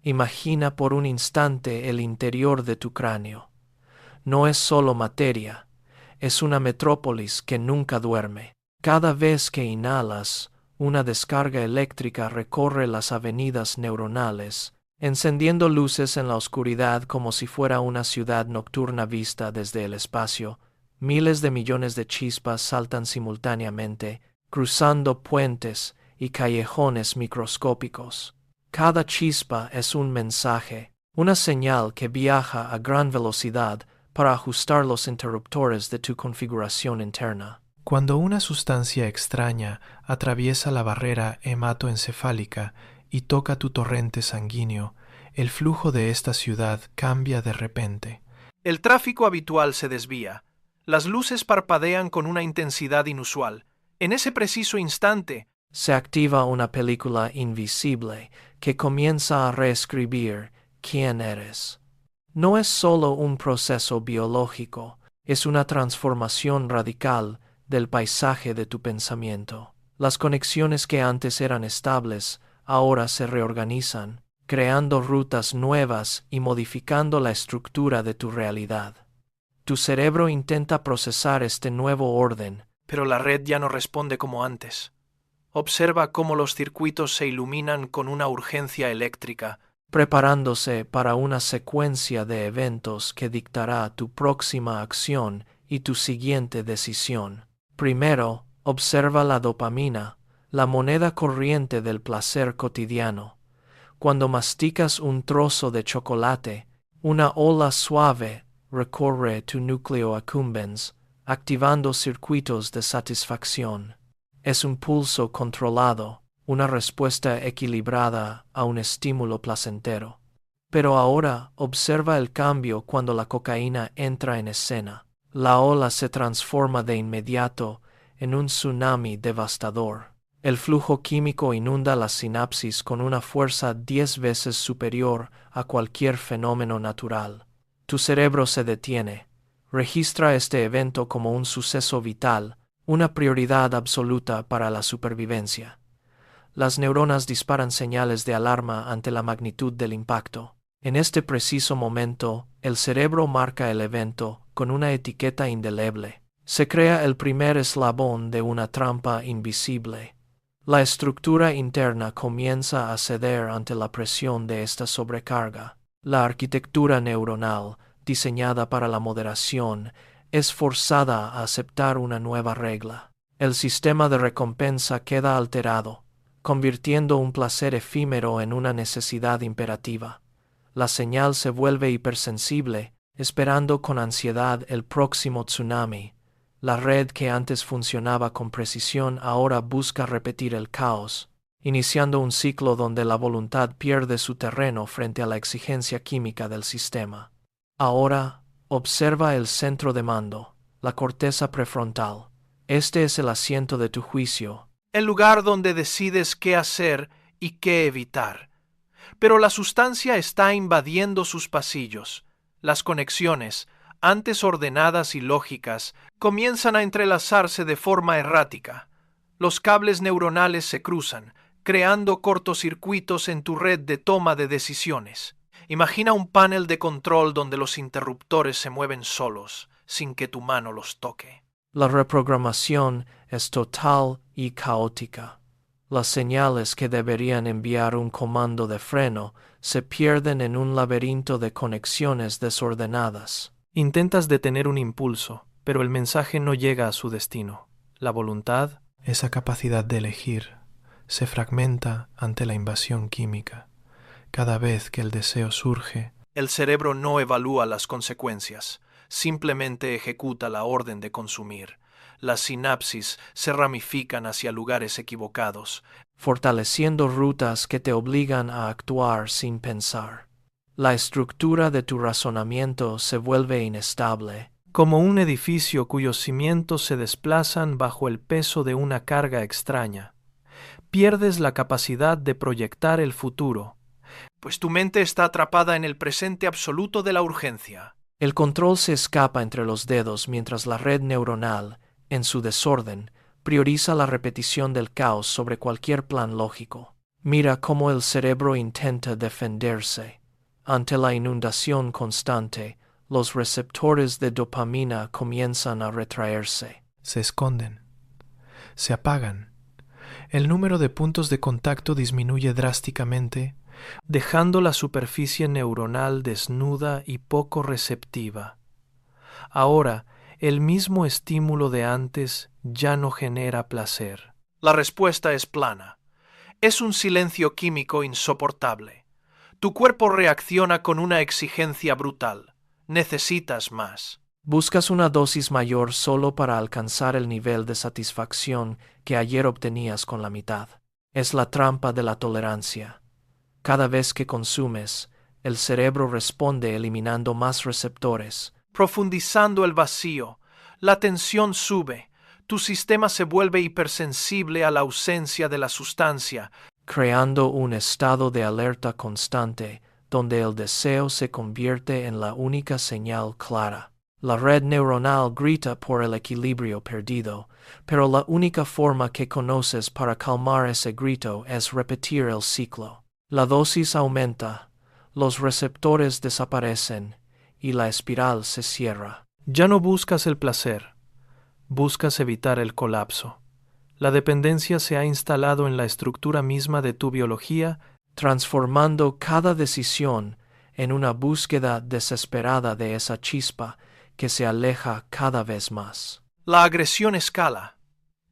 Imagina por un instante el interior de tu cráneo. No es solo materia, es una metrópolis que nunca duerme. Cada vez que inhalas, una descarga eléctrica recorre las avenidas neuronales, encendiendo luces en la oscuridad como si fuera una ciudad nocturna vista desde el espacio. Miles de millones de chispas saltan simultáneamente, cruzando puentes y callejones microscópicos. Cada chispa es un mensaje, una señal que viaja a gran velocidad para ajustar los interruptores de tu configuración interna. Cuando una sustancia extraña atraviesa la barrera hematoencefálica y toca tu torrente sanguíneo, el flujo de esta ciudad cambia de repente. El tráfico habitual se desvía. Las luces parpadean con una intensidad inusual. En ese preciso instante, se activa una película invisible que comienza a reescribir quién eres. No es solo un proceso biológico, es una transformación radical del paisaje de tu pensamiento. Las conexiones que antes eran estables ahora se reorganizan, creando rutas nuevas y modificando la estructura de tu realidad. Tu cerebro intenta procesar este nuevo orden, pero la red ya no responde como antes. Observa cómo los circuitos se iluminan con una urgencia eléctrica, preparándose para una secuencia de eventos que dictará tu próxima acción y tu siguiente decisión. Primero, observa la dopamina, la moneda corriente del placer cotidiano. Cuando masticas un trozo de chocolate, una ola suave recorre tu núcleo accumbens, activando circuitos de satisfacción. Es un pulso controlado, una respuesta equilibrada a un estímulo placentero. Pero ahora observa el cambio cuando la cocaína entra en escena. La ola se transforma de inmediato en un tsunami devastador. El flujo químico inunda las sinapsis con una fuerza 10 veces superior a cualquier fenómeno natural. Tu cerebro se detiene, registra este evento como un suceso vital, una prioridad absoluta para la supervivencia. Las neuronas disparan señales de alarma ante la magnitud del impacto. En este preciso momento, el cerebro marca el evento con una etiqueta indeleble. Se crea el primer eslabón de una trampa invisible. La estructura interna comienza a ceder ante la presión de esta sobrecarga. La arquitectura neuronal, diseñada para la moderación, es forzada a aceptar una nueva regla. El sistema de recompensa queda alterado, convirtiendo un placer efímero en una necesidad imperativa. La señal se vuelve hipersensible, esperando con ansiedad el próximo tsunami. La red que antes funcionaba con precisión ahora busca repetir el caos, iniciando un ciclo donde la voluntad pierde su terreno frente a la exigencia química del sistema. Ahora, observa el centro de mando, la corteza prefrontal. Este es el asiento de tu juicio, el lugar donde decides qué hacer y qué evitar. Pero la sustancia está invadiendo sus pasillos. Las conexiones, antes ordenadas y lógicas, comienzan a entrelazarse de forma errática. Los cables neuronales se cruzan, creando cortocircuitos en tu red de toma de decisiones. Imagina un panel de control donde los interruptores se mueven solos, sin que tu mano los toque. La reprogramación es total y caótica. Las señales que deberían enviar un comando de freno se pierden en un laberinto de conexiones desordenadas. Intentas detener un impulso, pero el mensaje no llega a su destino. La voluntad, esa capacidad de elegir, se fragmenta ante la invasión química. Cada vez que el deseo surge, el cerebro no evalúa las consecuencias, simplemente ejecuta la orden de consumir. Las sinapsis se ramifican hacia lugares equivocados, fortaleciendo rutas que te obligan a actuar sin pensar. La estructura de tu razonamiento se vuelve inestable, como un edificio cuyos cimientos se desplazan bajo el peso de una carga extraña. Pierdes la capacidad de proyectar el futuro, pues tu mente está atrapada en el presente absoluto de la urgencia. El control se escapa entre los dedos mientras la red neuronal, en su desorden, prioriza la repetición del caos sobre cualquier plan lógico. Mira cómo el cerebro intenta defenderse. Ante la inundación constante, los receptores de dopamina comienzan a retraerse. Se esconden. Se apagan. El número de puntos de contacto disminuye drásticamente, dejando la superficie neuronal desnuda y poco receptiva. Ahora, el mismo estímulo de antes ya no genera placer. La respuesta es plana. Es un silencio químico insoportable. Tu cuerpo reacciona con una exigencia brutal. Necesitas más. Buscas una dosis mayor solo para alcanzar el nivel de satisfacción que ayer obtenías con la mitad. Es la trampa de la tolerancia. Cada vez que consumes, el cerebro responde eliminando más receptores. Profundizando el vacío, la tensión sube. Tu sistema se vuelve hipersensible a la ausencia de la sustancia, creando un estado de alerta constante donde el deseo se convierte en la única señal clara. La red neuronal grita por el equilibrio perdido, pero la única forma que conoces para calmar ese grito es repetir el ciclo. La dosis aumenta, los receptores desaparecen y la espiral se cierra. Ya no buscas el placer, buscas evitar el colapso. La dependencia se ha instalado en la estructura misma de tu biología, transformando cada decisión en una búsqueda desesperada de esa chispa que se aleja cada vez más. La agresión escala.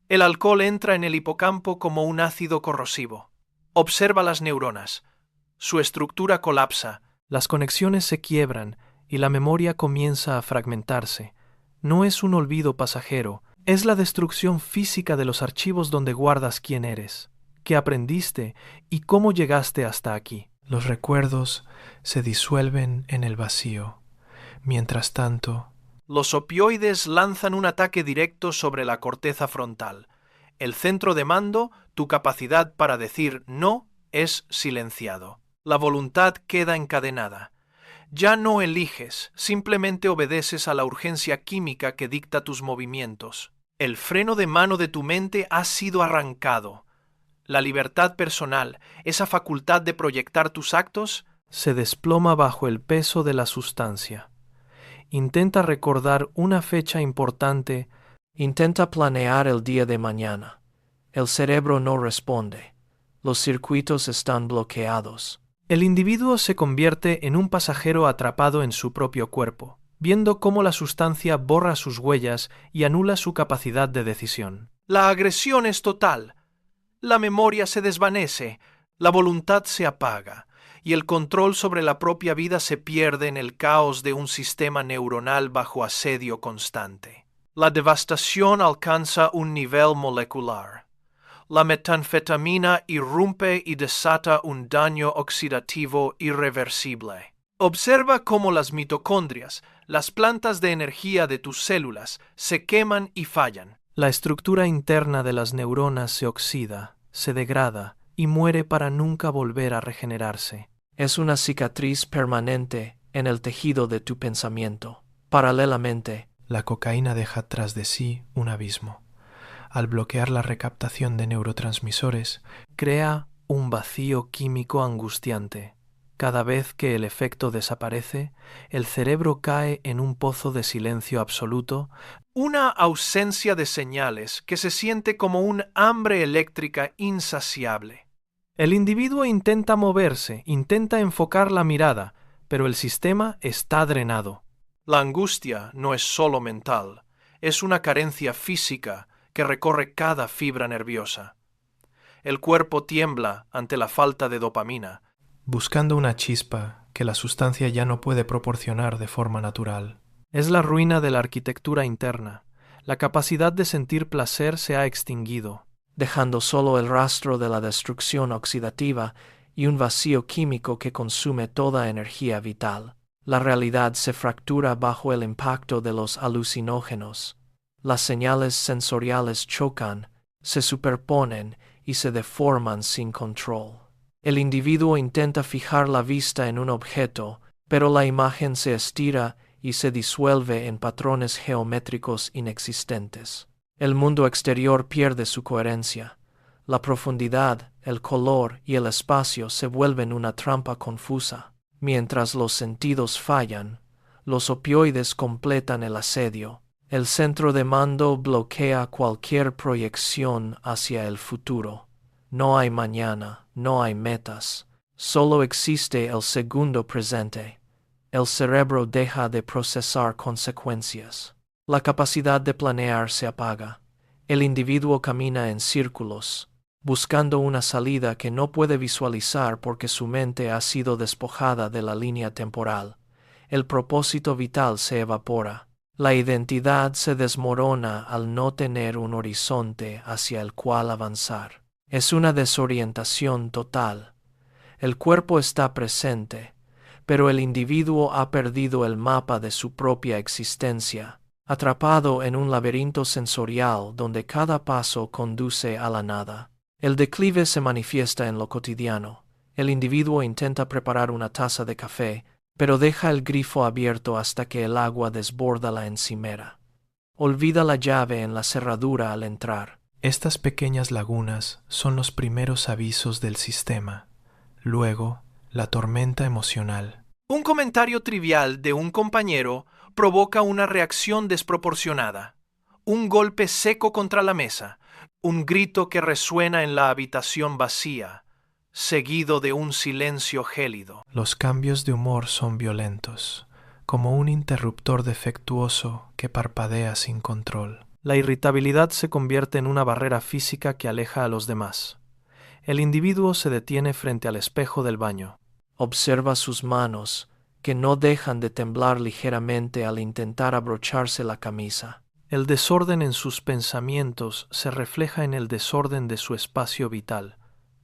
El alcohol entra en el hipocampo como un ácido corrosivo. Observa las neuronas. Su estructura colapsa, las conexiones se quiebran y la memoria comienza a fragmentarse. No es un olvido pasajero, es la destrucción física de los archivos donde guardas quién eres, qué aprendiste y cómo llegaste hasta aquí. Los recuerdos se disuelven en el vacío. Mientras tanto, los opioides lanzan un ataque directo sobre la corteza frontal. El centro de mando, tu capacidad para decir no, es silenciado. La voluntad queda encadenada. Ya no eliges, simplemente obedeces a la urgencia química que dicta tus movimientos. El freno de mano de tu mente ha sido arrancado. La libertad personal, esa facultad de proyectar tus actos, se desploma bajo el peso de la sustancia. Intenta recordar una fecha importante. Intenta planear el día de mañana. El cerebro no responde. Los circuitos están bloqueados. El individuo se convierte en un pasajero atrapado en su propio cuerpo, viendo cómo la sustancia borra sus huellas y anula su capacidad de decisión. La agresión es total. La memoria se desvanece, la voluntad se apaga, y el control sobre la propia vida se pierde en el caos de un sistema neuronal bajo asedio constante. La devastación alcanza un nivel molecular. La metanfetamina irrumpe y desata un daño oxidativo irreversible. Observa cómo las mitocondrias, las plantas de energía de tus células, se queman y fallan. La estructura interna de las neuronas se oxida, se degrada y muere para nunca volver a regenerarse. Es una cicatriz permanente en el tejido de tu pensamiento. Paralelamente, la cocaína deja tras de sí un abismo. Al bloquear la recaptación de neurotransmisores, crea un vacío químico angustiante. Cada vez que el efecto desaparece, el cerebro cae en un pozo de silencio absoluto, una ausencia de señales que se siente como un hambre eléctrica insaciable. El individuo intenta moverse, intenta enfocar la mirada, pero el sistema está drenado. La angustia no es solo mental, es una carencia física que recorre cada fibra nerviosa. El cuerpo tiembla ante la falta de dopamina, buscando una chispa que la sustancia ya no puede proporcionar de forma natural. Es la ruina de la arquitectura interna. La capacidad de sentir placer se ha extinguido, dejando solo el rastro de la destrucción oxidativa y un vacío químico que consume toda energía vital. La realidad se fractura bajo el impacto de los alucinógenos. Las señales sensoriales chocan, se superponen y se deforman sin control. El individuo intenta fijar la vista en un objeto, pero la imagen se estira y se disuelve en patrones geométricos inexistentes. El mundo exterior pierde su coherencia. La profundidad, el color y el espacio se vuelven una trampa confusa. Mientras los sentidos fallan, los opioides completan el asedio. El centro de mando bloquea cualquier proyección hacia el futuro. No hay mañana, no hay metas. Solo existe el segundo presente. El cerebro deja de procesar consecuencias. La capacidad de planear se apaga. El individuo camina en círculos, buscando una salida que no puede visualizar porque su mente ha sido despojada de la línea temporal. El propósito vital se evapora. La identidad se desmorona al no tener un horizonte hacia el cual avanzar. Es una desorientación total. El cuerpo está presente, pero el individuo ha perdido el mapa de su propia existencia, atrapado en un laberinto sensorial donde cada paso conduce a la nada. El declive se manifiesta en lo cotidiano. El individuo intenta preparar una taza de café, pero deja el grifo abierto hasta que el agua desborda la encimera. Olvida la llave en la cerradura al entrar. Estas pequeñas lagunas son los primeros avisos del sistema. Luego, la tormenta emocional. Un comentario trivial de un compañero provoca una reacción desproporcionada. Un golpe seco contra la mesa, un grito que resuena en la habitación vacía, seguido de un silencio gélido. Los cambios de humor son violentos, como un interruptor defectuoso que parpadea sin control. La irritabilidad se convierte en una barrera física que aleja a los demás. El individuo se detiene frente al espejo del baño. Observa sus manos, que no dejan de temblar ligeramente al intentar abrocharse la camisa. El desorden en sus pensamientos se refleja en el desorden de su espacio vital.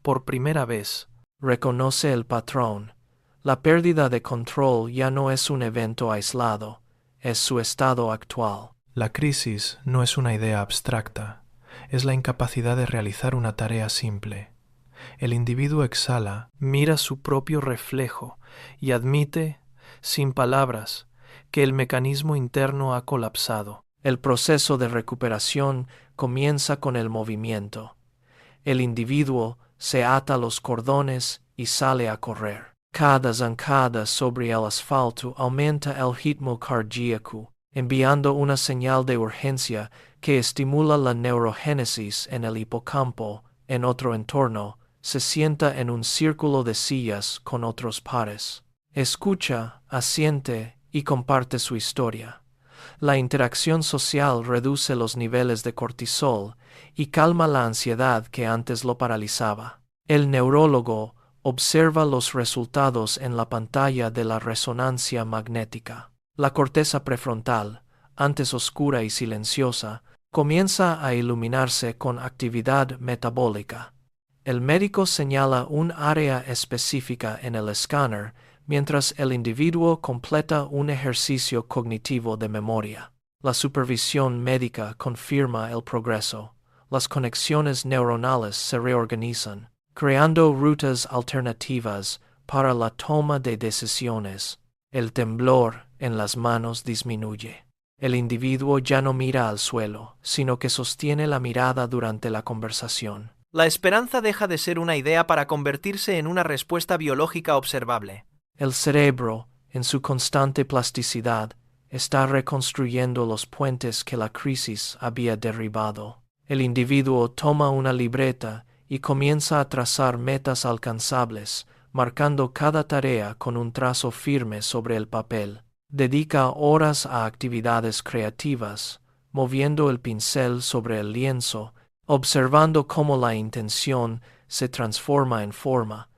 Por primera vez, reconoce el patrón. La pérdida de control ya no es un evento aislado, es su estado actual. La crisis no es una idea abstracta, es la incapacidad de realizar una tarea simple. El individuo exhala, mira su propio reflejo y admite, sin palabras, que el mecanismo interno ha colapsado. El proceso de recuperación comienza con el movimiento. El individuo se ata los cordones y sale a correr. Cada zancada sobre el asfalto aumenta el ritmo cardíaco, enviando una señal de urgencia que estimula la neurogénesis en el hipocampo. En otro entorno, se sienta en un círculo de sillas con otros pares. Escucha, asiente y comparte su historia. La interacción social reduce los niveles de cortisol y calma la ansiedad que antes lo paralizaba. El neurólogo observa los resultados en la pantalla de la resonancia magnética. La corteza prefrontal, antes oscura y silenciosa, comienza a iluminarse con actividad metabólica. El médico señala un área específica en el escáner mientras el individuo completa un ejercicio cognitivo de memoria. La supervisión médica confirma el progreso. Las conexiones neuronales se reorganizan, creando rutas alternativas para la toma de decisiones. El temblor en las manos disminuye. El individuo ya no mira al suelo, sino que sostiene la mirada durante la conversación. La esperanza deja de ser una idea para convertirse en una respuesta biológica observable. El cerebro, en su constante plasticidad, está reconstruyendo los puentes que la crisis había derribado. El individuo toma una libreta y comienza a trazar metas alcanzables, marcando cada tarea con un trazo firme sobre el papel. Dedica horas a actividades creativas, moviendo el pincel sobre el lienzo, observando cómo la intención se transforma en forma.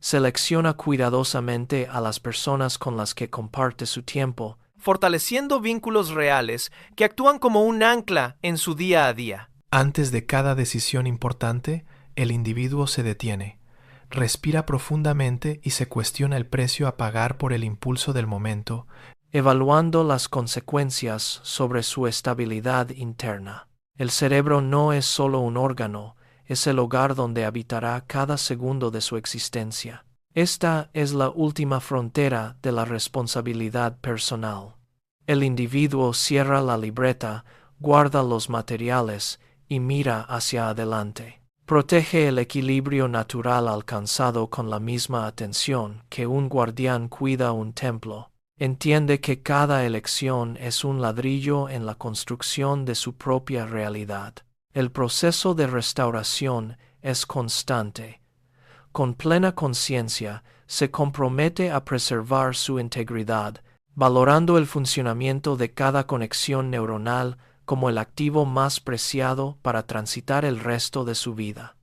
Selecciona cuidadosamente a las personas con las que comparte su tiempo, fortaleciendo vínculos reales que actúan como un ancla en su día a día. Antes de cada decisión importante, el individuo se detiene, respira profundamente y se cuestiona el precio a pagar por el impulso del momento, evaluando las consecuencias sobre su estabilidad interna. El cerebro no es solo un órgano, es el hogar donde habitará cada segundo de su existencia. Esta es la última frontera de la responsabilidad personal. El individuo cierra la libreta, guarda los materiales y mira hacia adelante. Protege el equilibrio natural alcanzado con la misma atención que un guardián cuida un templo. Entiende que cada elección es un ladrillo en la construcción de su propia realidad. El proceso de restauración es constante. Con plena conciencia, se compromete a preservar su integridad, valorando el funcionamiento de cada conexión neuronal como el activo más preciado para transitar el resto de su vida.